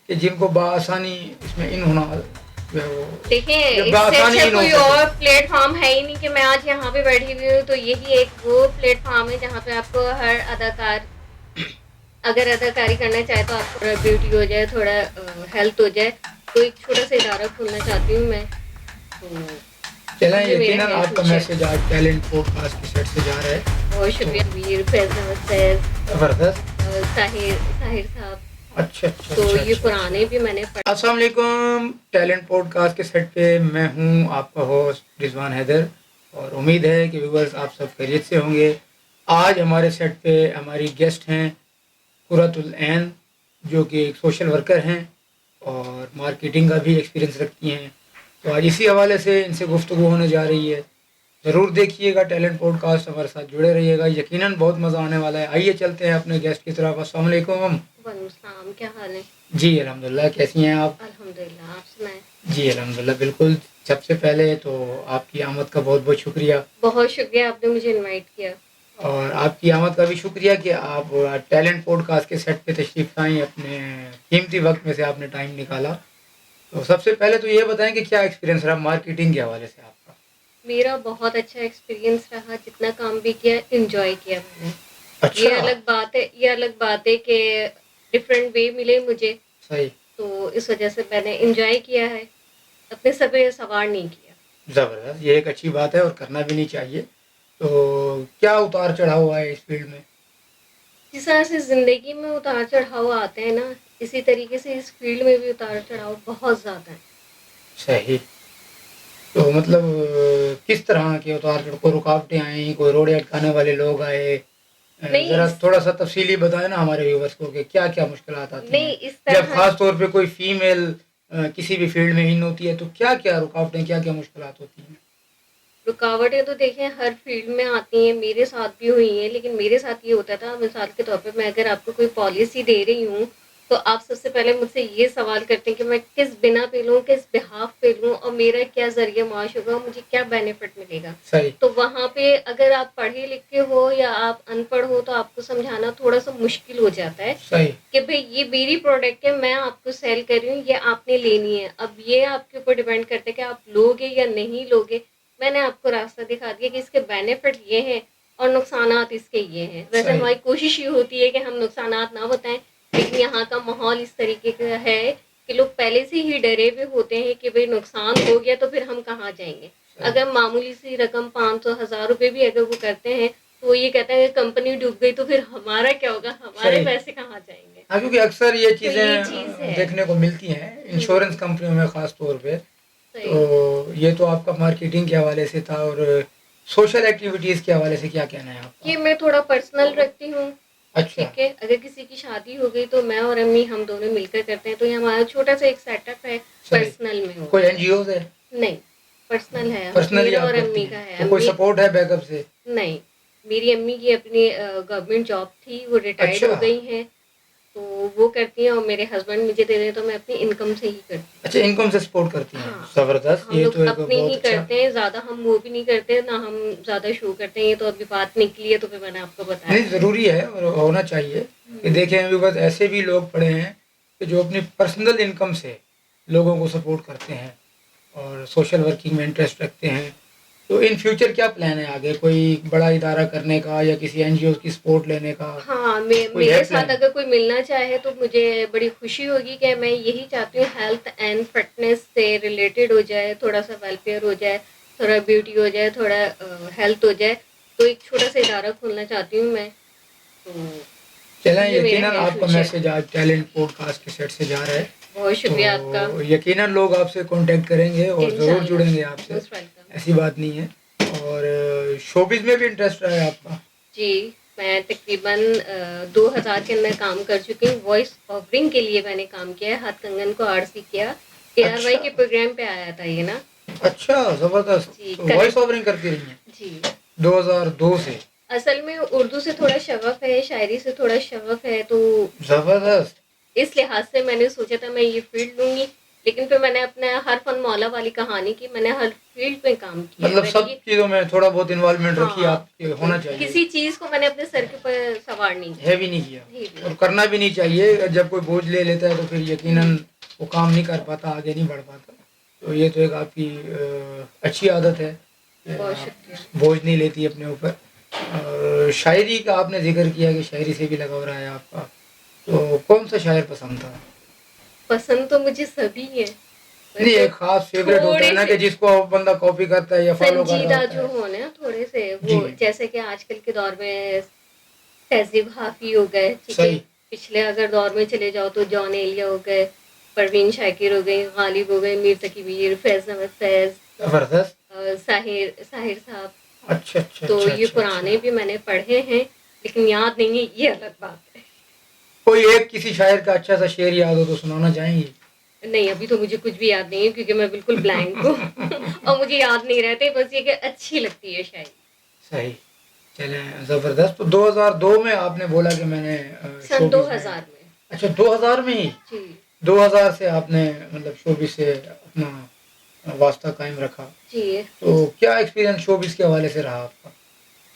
کہ جن کو بآسانی اس میں ان ہونا جو ہے وہ دیکھیں اس سے بآسانی اچھا ان ہو کوئی سکے. اور پلیٹ فارم ہے ہی نہیں کہ میں آج یہاں پہ بیٹھی ہوئی ہوں. تو یہی ایک وہ پلیٹ فارم ہے جہاں پہ آپ کو ہر اداکار اگر اداکاری کرنا چاہے تو آپ کو تھوڑا بیوٹی ہو جائے, تھوڑا ہیلتھ ہو جائے, تو ایک چھوٹا سا ادارہ کھولنا چاہتی ہوں میں. تو چلیں یہ میرا یقیناً ہے آپ کا فیوچر. میسج آج ٹیلنٹ پوڈ کاسٹ کی سیٹ سے جا رہا ہے. بہت شکریہ ویر فیض فیض زبردست. طاہر صاحب. اچھا اچھا تو اچھا یہ اچھا پرانے اچھا. بھی میں نے پڑھے. السلام علیکم. ٹیلنٹ پوڈ کاسٹ کے سیٹ پہ میں ہوں آپ کا ہوسٹ رضوان حیدر, اور امید ہے کہ ویورز آپ سب خیریت سے ہوں گے. آج ہمارے سیٹ پہ ہماری گیسٹ ہیں قرۃ العین, جو کہ ایک سوشل ورکر ہیں اور مارکیٹنگ کا بھی ایکسپیرینس رکھتی ہیں. تو آج اسی حوالے سے ان سے گفتگو ہونے جا رہی ہے. ضرور دیکھیے گا ٹیلنٹ پوڈ کاسٹ, ہمارے ساتھ جڑے رہیے گا, یقیناً بہت مزہ آنے والا ہے. آئیے چلتے ہیں اپنے گیسٹ کی طرف. السلام علیکم. وعلیکم السلام, کیا حال ہے؟ جی الحمدللہ, کیسی ہیں آپ؟ الحمدللہ, آپ سنائیں. جی الحمدللہ بالکل. سب سے پہلے تو آپ کی آمد کا بہت بہت شکریہ. بہت شکریہ, آپ نے مجھے انوائٹ کیا. اور آپ کی آمد کا بھی شکریہ کہ آپ ٹیلنٹ پوڈ کاسٹ کے سیٹ پہ تشریف لائیں. اپنے قیمتی وقت میں سے آپ نے ٹائم نکالا. تو سب سے پہلے تو یہ بتائیں کہ کیا ایکسپیرینس رہا مارکیٹنگ کے حوالے سے آپ کا؟ میرا بہت اچھا ایکسپیرینس رہا, جتنا کام بھی کیا انجوائے کیا میں نے. اچھا. یہ الگ بات ہے کہ ڈفرینٹ وے ملے مجھے, صحیح. تو اس وجہ سے میں نے انجوائے کیا ہے, اپنے سر پہ سوار نہیں کیا. زبردست, یہ ایک اچھی بات ہے اور کرنا بھی نہیں چاہیے. تو کیا اتار چڑھا ہوا ہے اس فیلڈ میں؟ جس طرح سے زندگی میں اتار چڑھاؤ آتے ہیں نا, اسی طریقے سے اس فیلڈ میں بھی اتار چڑھاؤ بہت زیادہ ہے. صحیح. تو مطلب کس طرح کے اتار چڑھاؤ, کوئی رکاوٹیں آئیں, کوئی روڑے اٹکانے والے لوگ آئے؟ نہیں ذرا اس تھوڑا سا تفصیلی بتائیں نا ہمارے ویورس کو کہ کیا کیا مشکلات آتی ہیں, نہیں اس جب طرح خاص طور پہ کوئی فیمیل کسی بھی فیلڈ میں ان ہوتی ہے تو کیا کیا رکاوٹیں, کیا کیا مشکلات ہوتی ہیں؟ رکاوٹیں تو دیکھیں ہر فیلڈ میں آتی ہیں, میرے ساتھ بھی ہوئی ہیں. لیکن میرے ساتھ یہ ہوتا تھا, مثال کے طور پہ میں اگر آپ کو کوئی پالیسی دے رہی ہوں تو آپ سب سے پہلے مجھ سے یہ سوال کرتے ہیں کہ میں کس بنا پہ لوں, کس بہاف پہ لوں, اور میرا کیا ذریعہ معاش ہوگا, مجھے کیا بینیفٹ ملے گا. صحیح. تو وہاں پہ اگر آپ پڑھے لکھے ہو یا آپ ان پڑھ ہو تو آپ کو سمجھانا تھوڑا سا مشکل ہو جاتا ہے. صحیح. کہ بھئی یہ میری پروڈکٹ ہے, میں آپ کو سیل کر رہی ہوں, یہ آپ نے لینی ہے. اب یہ آپ کے اوپر ڈیپینڈ کرتا ہے کہ آپ لوگے یا نہیں لوگے. میں نے آپ کو راستہ دکھا دیا کہ اس کے بینیفٹ یہ ہیں اور نقصانات اس کے یہ ہیں. ویسے صحیح. ہماری کوشش یہ ہوتی ہے کہ ہم نقصانات نہ بتائیں, لیکن یہاں کا ماحول اس طریقے کا ہے کہ لوگ پہلے سے ہی ڈرے ہوئے ہوتے ہیں کہ بھئی نقصان ہو گیا تو پھر ہم کہاں جائیں گے. اگر معمولی سی رقم 500-1000 روپے بھی اگر وہ کرتے ہیں تو وہ یہ کہتے ہیں کہ کمپنی ڈوب گئی تو پھر ہمارا کیا ہوگا, ہمارے پیسے کہاں جائیں گے. ہاں, کیونکہ اکثر یہ تو یہ چیزیں چیز ہے. دیکھنے کو ملتی ہیں انشورنس کمپنیوں میں خاص طور پہ. صحیح. تو یہ تو آپ کا مارکیٹنگ کے حوالے سے تھا, اور سوشل ایکٹیویٹیز کے حوالے سے کیا کہنا ہے آپ کا؟ یہ میں تھوڑا پرسنل رکھتی ہوں. اچھا. ٹھیک ہے, اگر کسی کی شادی ہو گئی تو میں اور امی ہم دونوں مل کر کرتے ہیں, تو یہ ہمارا چھوٹا سا ایک سیٹ اپ ہے. پرسنل میں ہو, کوئی این جی اوز ہے؟ نہیں, پرسنل ہے, پرسنلی میرا آپ اور کرتی امی ہیں کا ہے. تو کوئی امی سپورٹ ہے بیک اپ سے؟ نہیں, میری امی کی اپنی گورنمنٹ جاب تھی, وہ ریٹائرڈ اچھا. ہو گئی ہیں, تو وہ کرتی ہیں, اور میرے ہسبینڈ مجھے دے دیں تو میں اپنی انکم سے ہی کرتی ہوں. اچھا, انکم سے سپورٹ کرتی ہیں. ہاں, زبردست, ہم یہ لوگ تو ایک اپنے بہت ہی اچھا. کرتے ہیں, زیادہ ہم وہ بھی نہیں کرتے, نہ ہم زیادہ شو کرتے ہیں. یہ تو ابھی بات نکلی ہے تو پھر میں نے آپ کو بتایا. نہیں, ضروری ہے اور ہونا چاہیے کہ دیکھیں بس ایسے بھی لوگ پڑے ہیں کہ جو اپنی پرسنل انکم سے لوگوں کو سپورٹ کرتے ہیں اور سوشل ورکنگ میں انٹرسٹ رکھتے ہیں. تو ان فیوچر کیا پلان ہے آگے, کوئی بڑا ادارہ کرنے کا یا کسی این جی او کی سپورٹ لینے کا؟ ہاں, کوئی ہے میرے ساتھ پلان؟ اگر کوئی ملنا چاہے تو مجھے بڑی خوشی ہوگی کہ میں یہی چاہتی ہوں ہیلتھ اینڈ فٹنس سے ریلیٹڈ ہو جائے, تھوڑا سا ویلفیئر ہو جائے, تھوڑا بیوٹی ہو جائے, تھوڑا ہیلتھ ہو جائے. تو ایک چھوٹا سا ادارہ کھولنا چاہتی ہوں میں. تو چلیں, یہ میرا یقیناً ہے آپ کا فیوچر. میسج آج ٹیلنٹ پوڈ کاسٹ کے سیٹ سے جا رہا ہے. بہت شکریہ آپ کا. تو یقیناً لوگ آپ سے کانٹیکٹ کریں گے اور ضرور انشاءاللہ, جڑیں گے آپ سے, موسٹ ویلکم. ایسی بات نہیں ہے. اور شوبز میں بھی انٹرسٹ رہا ہے آپ کا؟ جی, میں تقریباً 2000 کے اندر کام کر چکی ہوں. وائس آفرنگ کے لیے میں نے کام کیا ہے, ہاتھ کنگن کو آرسی کیا. ARY اچھا. کے پروگرام پہ آیا تھا یہ نا. اچھا, زبردست. جی, تو وائس اوورنگ کرتی رہی ہیں جی. 2002 سے؟ اصل میں اردو سے تھوڑا شغف ہے, شاعری سے تھوڑا شغف ہے, تو زبردست. اس لحاظ سے میں نے سوچا تھا میں یہ فیلڈ لوں گی. لیکن پھر میں نے اپنے ہر فن مولا والی کہانی کی، میں نے ہر فیلڈ میں کام کیا، مطلب میں سب نے یہ چیزوں میں تھوڑا بہت انوالومنٹ رکھی ہاں آپ کے، ہونا چاہیے، کسی چیز کو میں نے اپنے سر کے اوپر سوار نہیں کیا، ہیوی نہیں کیا heavy اور نہیں کرنا بھی نہیں چاہیے. جب کوئی بوجھ لے لیتا ہے تو پھر یقیناً وہ کام نہیں کر پاتا، آگے نہیں بڑھ پاتا. تو یہ تو ایک آپ کی اچھی عادت ہے کہ بہت شکریہ. آپ بوجھ نہیں لیتی اپنے اوپر. اور شاعری کا آپ نے ذکر کیا کہ شاعری سے بھی لگاؤ رہا ہے آپ کا، تو کون سا شاعر پسند تھا؟ پسند تو مجھے سبھی ہے، نہیں، ایک خاص فیوریٹ ہوتا ہے نا کہ جس کو بندہ کاپی کرتا ہے یا فالو کر رہا سنجیدہ ہوتا جو ہے. ہو نا تھوڑے سے، وہ جی جیسے کہ آج کل کے دور میں تہذیب حافی ہو گئے، ٹھیک ہے، صحیح. پچھلے اگر دور میں چلے جاؤ تو جان ایلیا ہو گئے، پروین شاکر ہو گئی، غالب ہو گئے، میر تقی میر، فیض احمد فیض، زبردست. ساحر صاحب. اچھا اچھا تو اچھا یہ اچھا پرانے اچھا. بھی میں نے پڑھے ہیں لیکن یاد نہیں ہے، یہ الگ بات ہے. کوئی ایک کسی شاعر کا اچھا سا شعر یاد ہو تو سنانا چاہیں گی؟ نہیں، ابھی تو مجھے کچھ بھی یاد نہیں ہے کیونکہ میں بالکل بلینک ہوں اور مجھے یاد نہیں رہتے، بس یہ کہ اچھی لگتی ہے شاعری. صحیح. چلیں زبردست. تو 2002 میں آپ نے بولا کہ میں نے سن شوبز میں. 2000 میں. اچھا 2000 میں ہی؟ جی 2000 سے آپ نے مطلب شوبز سے اپنا واسطہ قائم رکھا. جی. تو کیا ایکسپیرینس شوبز کے حوالے سے رہا آپ کا؟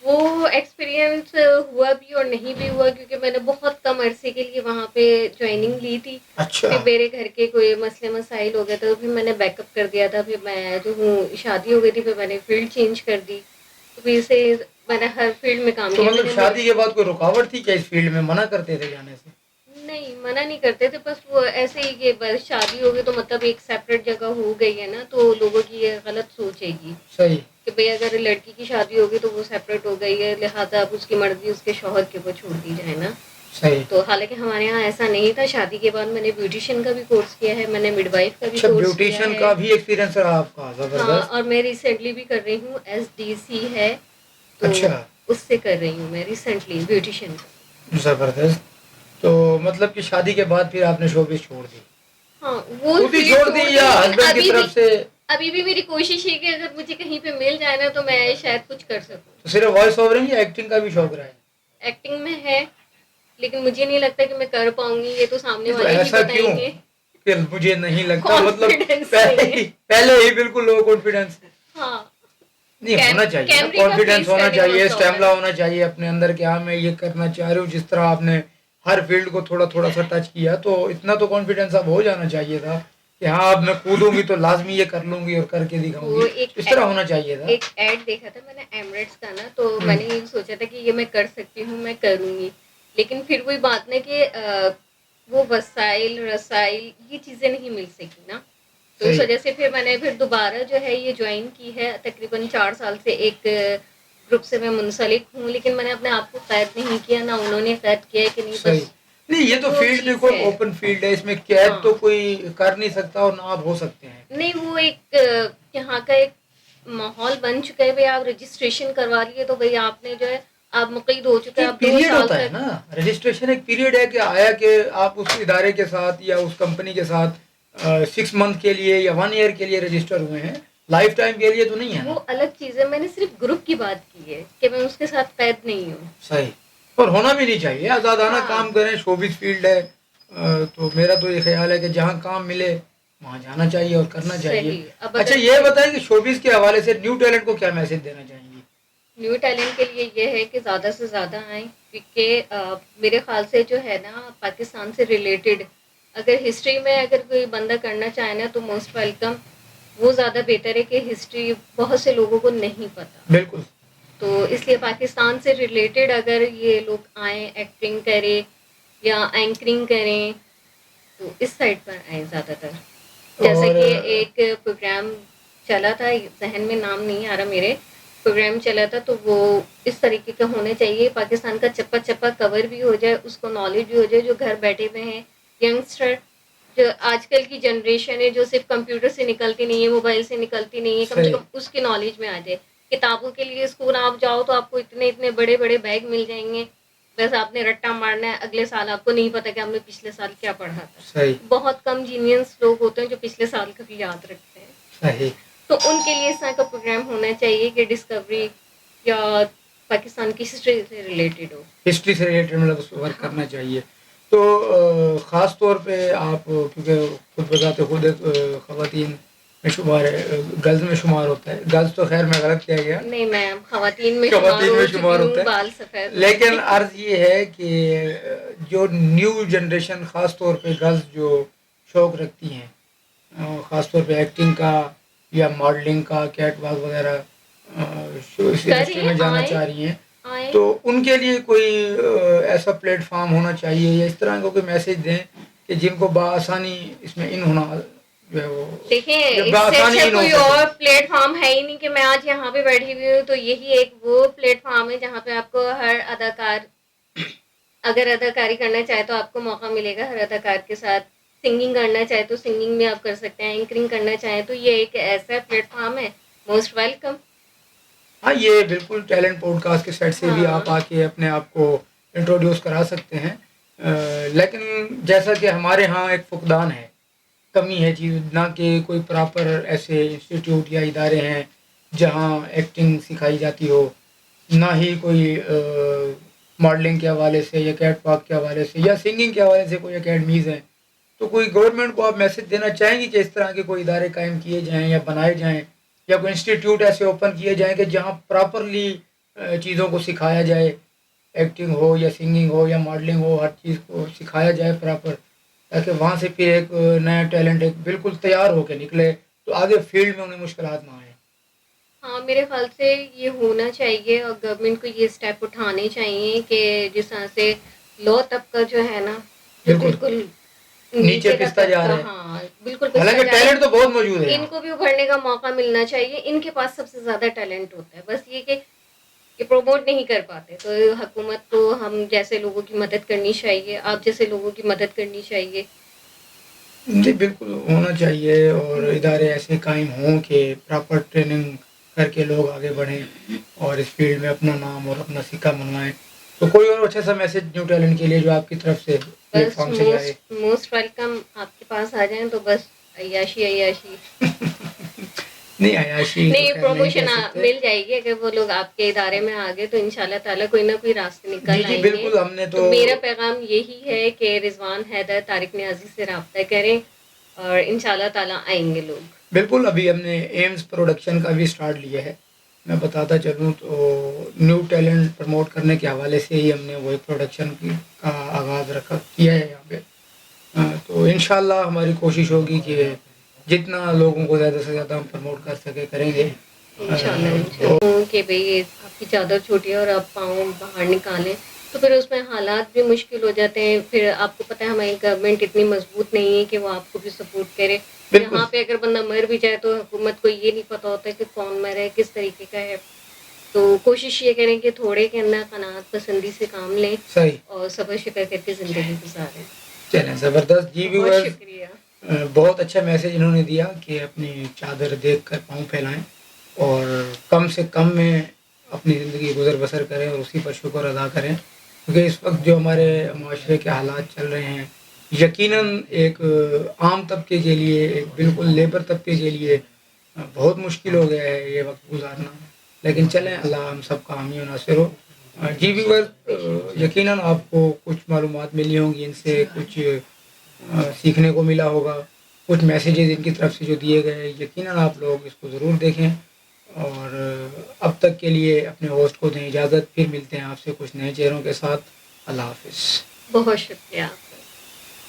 وہ ایکسپیرینس ہوا بھی اور نہیں بھی ہوا کیونکہ میں نے بہت کم عرصے کے لیے وہاں پہ جوائننگ لی تھی. اچھا. پھر میرے گھر کے کوئی مسئلے مسائل ہو گئے تو پھر میں نے بیک اپ کر دیا تھا. پھر میں جو ہوں شادی ہو گئی تھی، پھر میں نے فیلڈ چینج کر دی. تو پھر سے میں نے ہر فیلڈ میں کام تو کیا. میں مطلب نے شادی کے بعد کوئی رکاوٹ تھی کیا اس فیلڈ میں؟ منع کرتے تھے جانے سے؟ نہیں، منع نہیں کرتے تھے، بس وہ ایسے ہی کہ بس شادی ہو گئی تو مطلب ایک سیپریٹ جگہ ہو گئی ہے نا، تو لوگوں کی یہ غلط سوچ ہے گی صحیح. کہ بھئی اگر لڑکی کی شادی ہوگی تو وہ سیپریٹ ہو گئی ہے، لہٰذا اب اس کی مرضی اس کے شوہر کے اوپر چھوڑ دی جائے نا. صحیح. تو حالانکہ ہمارے یہاں ایسا نہیں تھا. شادی کے بعد میں نے بیوٹیشین کا بھی کورس کیا ہے، میں نے مڈ وائف کا بھی اچھا کورس کیا بیوٹیشین ہے. کا بھی ایکسپیرینس رہا آپ کا؟ ہاں، زبردست. اور میں ریسنٹلی بھی کر رہی ہوں، SDC ہے تو اچھا اس سے کر رہی ہوں میں ریسنٹلی بیوٹیشین کا. زبردست. تو مطلب کہ شادی کے بعد پھر آپ نے شوبز چھوڑ دی؟ ہاں، وہ خود ہی فیلڈ چھوڑ دی چھوڑ دی، یا لیکن ہسبینڈ کی طرف سے؟ ابھی بھی میری کوشش ہے کہ اگر مجھے کہیں پہ مل جائے نا تو میں شاید کچھ کر سکوں. تو صرف وائس اوورنگ یا ایکٹنگ کا بھی شوق رہا ہے؟ ایکٹنگ میں ہے لیکن مجھے نہیں لگتا کہ میں کر پاؤں گی، یہ تو سامنے نہیں تو والے ہی ایسا کیوں بتائیں گے. کہ مجھے نہیں لگتا؟ مطلب کانفیڈینس نہیں ہے. پہلے ہی بالکل لو کانفیڈنس. ہاں، نہیں ہونا چاہیے نا، کیمرے کا کانفیڈنس فیس ہونا کرنے کا چاہیے، مسئلہ ہوتا اسٹیمنا ہے. ہونا چاہیے اپنے اندر کہ ہاں میں یہ کرنا چاہ رہی ہوں. جس طرح آپ نے ہر فیلڈ کو تھوڑا تھوڑا سا ٹچ کیا تو اتنا تو کانفیڈنس اب ہو جانا چاہیے تھا کہ ہاں اب میں کودوں گی تو لازمی یہ کر لوں گی اور کر کے دکھاؤں وہ گی. اس طرح ہونا چاہیے تھا. ایک ایڈ دیکھا تھا میں نے ایمریٹس کا نا، تو میں نے یہ سوچا تھا کہ یہ میں کر سکتی ہوں، میں کروں گی. لیکن پھر وہی بات نا کہ وہ وسائل رسائل یہ چیزیں نہیں مل سکی نا، تو اس صحیح. وجہ سے پھر میں نے پھر دوبارہ جو ہے یہ جوائن کی ہے. تقریباً 4 سال سے ایک گروپ سے میں منسلک ہوں، لیکن میں نے اپنے آپ کو قید نہیں کیا، نہ انہوں نے قید کیا ہے کہ نہیں صحیح. بس. نہیں یہ تو وہ فیلڈ چیز بالکل ہے. اوپن فیلڈ ہے، اس میں قید تو ہاں، کوئی کر نہیں سکتا اور نہ آپ ہو سکتے ہیں. نہیں وہ ایک یہاں کا ایک ماحول بن چکا ہے. بھائی آپ رجسٹریشن کروا لیے تو بھائی آپ نے جو ہے آپ مقید ہو چکے تو ہیں، ایک آپ 2 پیریڈ سال ہوتا ہے تک. نا، رجسٹریشن ایک پیریڈ ہے کہ آیا کہ آپ اس ادارے کے ساتھ یا اس کمپنی کے ساتھ 6 منتھ کے لیے یا 1 ایئر کے لیے رجسٹر ہوئے ہیں، لائف ٹائم کے لیے تو نہیں ہے نا. وہ الگ چیز ہے، میں نے صرف گروپ کی بات کی ہے کہ میں اس کے ساتھ قید نہیں ہوں. صحیح. اور ہونا بھی نہیں چاہیے، آزادانہ ہاں کام کریں، شوبز فیلڈ ہے. تو میرا تو یہ خیال ہے کہ جہاں کام ملے وہاں جانا چاہیے اور کرنا چاہیے. صحیح. اب اچھا اگر یہ بتائیں کہ شوبز کے حوالے سے نیو ٹیلنٹ کو کیا میسج دینا چاہیں گی؟ نیو ٹیلنٹ کے لیے یہ ہے کہ زیادہ سے زیادہ آئیں، کیونکہ میرے خیال سے جو ہے نا پاکستان سے ریلیٹڈ اگر ہسٹری میں اگر کوئی بندہ کرنا چاہے نا تو موسٹ ویلکم. وہ زیادہ بہتر ہے کہ ہسٹری بہت سے لوگوں کو نہیں پتہ. بالکل. تو اس لیے پاکستان سے ریلیٹڈ اگر یہ لوگ آئیں، ایکٹنگ کریں یا اینکرنگ کریں تو اس سائڈ پر آئیں زیادہ تر. جیسا اور کہ ایک پروگرام چلا تھا، ذہن میں نام نہیں آ رہا میرے، پروگرام چلا تھا تو وہ اس طریقے کا ہونا چاہیے. پاکستان کا چپا چپا کور بھی ہو جائے، اس کو نالج بھی ہو جائے. جو گھر بیٹھے ہوئے ہیں ینگسٹر، جو آج کل کی جنریشن ہے جو صرف کمپیوٹر سے نکلتی نہیں ہے، موبائل سے نکلتی نہیں ہے، کم سے صحیح. کم اس کی نالج میں آ جائے. کتابوں کے لیے اسکول آپ جاؤ تو آپ کو اتنے اتنے بڑے بڑے بیگ مل جائیں گے، بس آپ نے رٹا مارنا ہے. اگلے سال آپ کو نہیں پتا کہ ہم نے پچھلے سال کیا پڑھا تھا. صحیح. بہت کم جینئس لوگ ہوتے ہیں جو پچھلے سال کا بھی یاد رکھتے ہیں. صحیح. تو ان کے لیے اس طرح کا پروگرام ہونا چاہیے کہ ڈسکوری یا پاکستان کی ہسٹری سے ریلیٹڈ ہو. ہسٹری سے ریلیٹڈ مطلب اس پہ ورک ہاں کرنا چاہیے. تو خاص طور پہ آپ کیونکہ خود بذات خود ایک خواتین میں شمار ہے، گرلز میں شمار ہوتا ہے، گرلز تو خیر میں غلط کیا گیا، نہیں میم، خواتین میں شمار خواتین ہو میں چکی شمار ہوں، ہوتا ہے، بال سفید لیکن عرض یہ ہے کہ جو نیو جنریشن خاص طور پہ گرلز جو شوق رکھتی ہیں خاص طور پہ ایکٹنگ کا یا ماڈلنگ کا، کیٹ واک وغیرہ اس انڈسٹری کریں، میں جانا آئیں چاہ رہی ہیں، آئیں. تو ان کے لیے کوئی ایسا پلیٹ فارم ہونا چاہیے یا اس طرح کا کوئی میسج دیں کہ جن کو بآسانی اس میں ان ہونا جو ہے وہ دیکھیں اس سے بآسانی اچھا ان ہو کوئی سکے. اور پلیٹ فارم ہے ہی نہیں کہ میں آج یہاں پہ بیٹھی ہوئی ہوں، تو یہی ایک وہ پلیٹ فارم ہے جہاں پہ آپ کو ہر اداکار اگر اداکاری کرنا چاہے تو آپ کو موقع ملے گا، ہر اداکار کے ساتھ سنگنگ کرنا چاہے تو سنگنگ میں آپ کر سکتے ہیں، اینکرنگ کرنا چاہیں تو یہ ایک ایسا پلیٹ فارم ہے. Most welcome. ہاں یہ بالکل ٹیلنٹ پوڈ کاسٹ کے سائٹ سے بھی ہاں آپ آ کے اپنے آپ کو انٹروڈیوس کرا سکتے ہیں، لیکن جیسا کہ ہمارے ہاں ایک فقدان ہے، کمی ہے چیز، نہ کہ کوئی پراپر ایسے انسٹیٹیوٹ یا ادارے ہیں جہاں ایکٹنگ سکھائی جاتی ہو، نہ ہی کوئی ماڈلنگ کے حوالے سے یا کیٹ واک کے حوالے سے یا سنگنگ کے حوالے سے کوئی اکیڈمیز ہیں. تو کوئی گورنمنٹ کو آپ میسج دینا چاہیں گی کہ اس طرح کے کوئی ادارے قائم کیے جائیں یا بنائے جائیں یا کوئی انسٹیٹیوٹ ایسے اوپن کیے جائیں کہ جہاں پراپرلی چیزوں کو سکھایا جائے، ایکٹنگ ہو یا سنگنگ ہو یا ماڈلنگ ہو، ہر چیز کو سکھایا جائے پراپر، تاکہ وہاں سے پھر ایک نیا ٹیلنٹ ایک بالکل تیار ہو کے نکلے تو آگے فیلڈ میں انہیں مشکلات نہ آئیں. ہاں، میرے خیال سے یہ ہونا چاہیے اور گورنمنٹ کو یہ اسٹیپ اٹھانے چاہیے کہ جس طرح سے لو طبقہ جو ہے نا، جو بالکل بالکل نیچے نیچے کا پستا جا طبقہ، رہا ہے، ہاں بالکل پستا حالانکہ جا رہا ٹیلنٹ تو ہے، بہت موجود ہے ان یہاں. کو بھی ابھرنے کا موقع ملنا چاہیے. ان کے پاس سب سے زیادہ ٹیلنٹ ہوتا ہے، بس یہ کہ پروموٹ نہیں کر پاتے. تو حکومت کو ہم جیسے لوگوں کی مدد کرنی چاہیے، آپ جیسے لوگوں کی مدد کرنی چاہیے. جی بالکل ہونا چاہیے، اور ادارے ایسے قائم ہوں کہ پراپر ٹریننگ کر کے لوگ آگے بڑھیں اور اس فیلڈ میں اپنا نام اور اپنا سکہ منوائیں. تو کوئی اور اچھا سا میسج نیو ٹیلنٹ کے لیے جو آپ کی طرف سے پلیٹ بس فارم سے جائے؟ Most welcome. آپ کے پاس آ جائیں تو بس عیاشی عیاشی نہیں عیاشی تو نہیں، خیر نہیں پروموشن کہہ سکتے. مل جائے گی اگر وہ لوگ آپ کے ادارے میں آ گئے تو انشاءاللہ تعالیٰ کوئی نہ کوئی راستے جی نکل جی آئیں گے. بالکل، ہم نے تو میرا پیغام یہی ہے کہ رضوان حیدر، طارق نیازی سے رابطہ کریں اور انشاءاللہ تعالیٰ آئیں گے لوگ. بالکل. ابھی ہم نے ایمز پروڈکشن کا بھی سٹارٹ لیا ہے. میں بتاتا چلوں تو نیو ٹیلنٹ پروموٹ کرنے کے حوالے سے ہی ہم نے وہ پروڈکشن کا آغاز کیا ہے یہاں پہ. تو انشاءاللہ ہماری کوشش ہوگی کہ جتنا لوگوں کو زیادہ سے زیادہ ہم پروموٹ کر سکے کریں گے. انشاءاللہ کہ بھئی آپ کی چادر چھوٹی ہے اور آپ پاؤں باہر نکالیں تو پھر اس میں حالات بھی مشکل ہو جاتے ہیں. پھر آپ کو پتہ ہے ہماری گورنمنٹ اتنی مضبوط نہیں ہے کہ وہ آپ کو بھی سپورٹ کرے. بالکل یہاں پہ اگر بندہ مر بھی جائے تو حکومت کو یہ نہیں پتہ ہوتا کہ کون مر ہے، کس طریقے کا ہے. تو کوشش یہ کریں کہ تھوڑے کے اندر قناعت پسندی سے کام لیں صحیح. اور صبر شکر کر کے زندگی گزاریں. چلیں زبردست. جی بہت ویورز، شکریہ. بہت اچھا میسج انہوں نے دیا کہ اپنی چادر دیکھ کر پاؤں پھیلائیں اور کم سے کم میں اپنی زندگی گزر بسر کریں اور اسی پر شکر ادا کریں، کیونکہ اس وقت جو ہمارے معاشرے کے حالات چل رہے ہیں یقیناً ایک عام طبقے کے لیے، ایک بالکل لیبر طبقے کے لیے بہت مشکل ہو گیا ہے یہ وقت گزارنا. لیکن چلیں اللہ ہم سب کا حامی و ناصر ہو. جی ویور، یقیناً آپ کو کچھ معلومات ملی ہوں گی، ان سے کچھ سیکھنے کو ملا ہوگا، کچھ میسیجز ان کی طرف سے جو دیے گئے یقیناً آپ لوگ اس کو ضرور دیکھیں. اور اب تک کے لیے اپنے ہوسٹ کو دیں اجازت، پھر ملتے ہیں آپ سے کچھ نئے چہروں کے ساتھ. اللہ حافظ. بہت شکریہ.